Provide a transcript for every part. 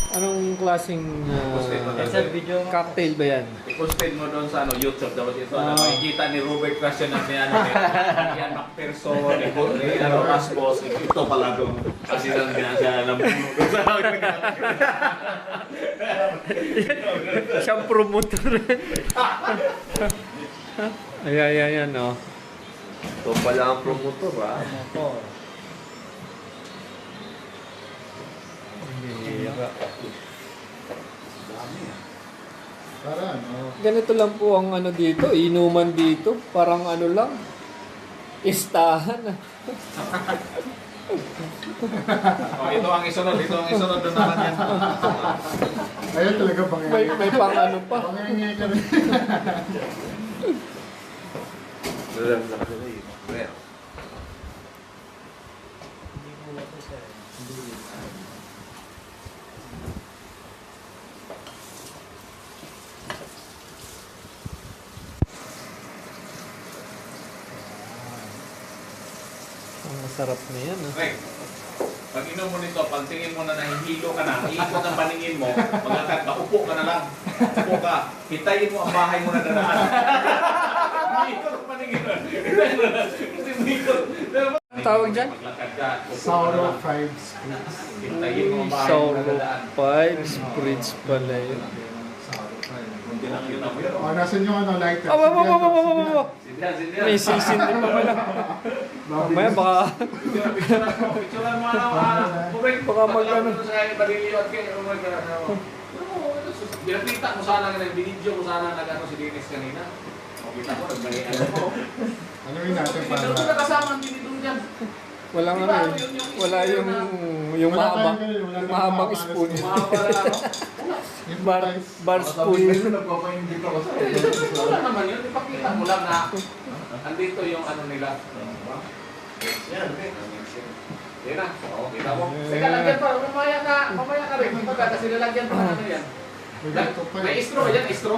Anong klaseng cocktail ba yan? I-posted mo doon sa YouTube dapat ito. Makikita ni Robert Crash na ni Ian McPherson, ni Rasmus. Ito pala doon. Kasi lang siya alam mo. Siyang promoter. Ayan, oh. Ito pala ang promotor, ha? Ganito lang po ang ano dito, inuman dito. Parang ano lang, istahan. Ito ang isunod doon naman yan. Ayun talaga bang May pang ano pa. Pangingay ka rin. Alam na kasi na yun. Well. Ang masarap na yan. Right. Pag inom mo nito, pag tingin mo na nahihilo ka na, iikot ang paningin mo, maglakat ka, upo ka na lang. Upo ka. Hitayin mo ang bahay mo na dadaan. Iikot ang paningin mo. Kasi umiikot. Ang tawag dyan? Maglakad ka. Sauro 5 spirits. Hintayin mo ang bahay mo Sauro na dadaan. 5 spritz pala yun. Hindi lang yun ang yun. Oh, nasan yung ano, lighter? Aba. Sindihan. May sisindi pa pala. Mamaya baka Picturean mo ano. Baka mag-ano. Sa baliliwat kayo. Binapita mo sana nga, binidyo mo sana nag-ano si Dennis kanina. O kita mo, nagbalian mo. Ano yun natin Doon ka para... kasama ang binidong dyan. walang ano eh. Wala yung mahabang spoon. Mahaba na ano. Yung Bar spoon. Wala naman yun. Ipakita mo lang na andito yung ano nila. Yan. Yan na. Oo, kita mo. Teka, lagyan pa. Mamaya ka rin. Kasi lalagyan pa na ano yan. May istro ba dyan? Istro?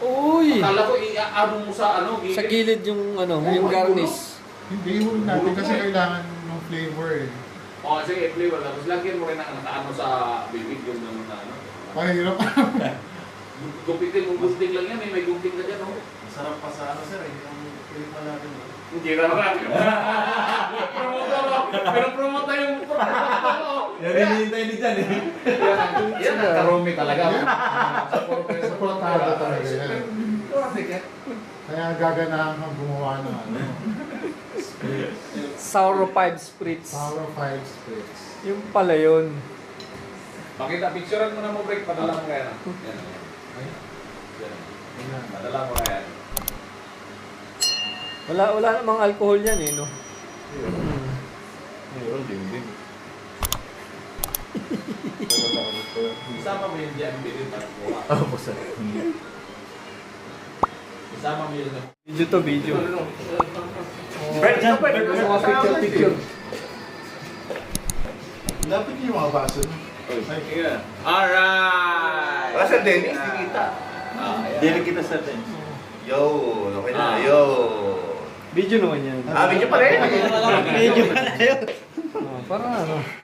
Uy! Akala ko i-ano mo sa ano. Sa gilid yung ano, yung garnish. Hindi huli natin kasi kailangan ng flavor eh. O, sige, flavor lang. Tapos lagyan mo rin ang ano sa bibig yung naman na ano. Mahirap. Gupitin mong gunting lang yan. May gunting ka dyan, no? Sarap pa sa ano sir, yung clip natin. Hindi na naman. Promoter mo. Pero promoter yung Yan hinihintay ni Jan eh. Yan ang karumi talaga. Supportado talaga yan. Kaya gaganahan kang gumawa ng ano. Sauro 5 spritz. Sauro 5 spirits. Yung pala yun. Pakita, picturean mo na mo, break. Padala mo kaya na. Yan. Ayan. Padala mo kaya. Wala namang alcohol yan eh, no? Meron din. Isama mo yung dyan, bilin pa. Ah, basta. Isama mo yun. Video to video. Brad, dyan, Brad. Picture. Dapat yung mga baso. Alright! Ah, sa Dennis, di kita. Dili kita sa Dennis. Yo, okay na. Yo. Video naman yan. Ah, medyo pa rin. Video. Para ano?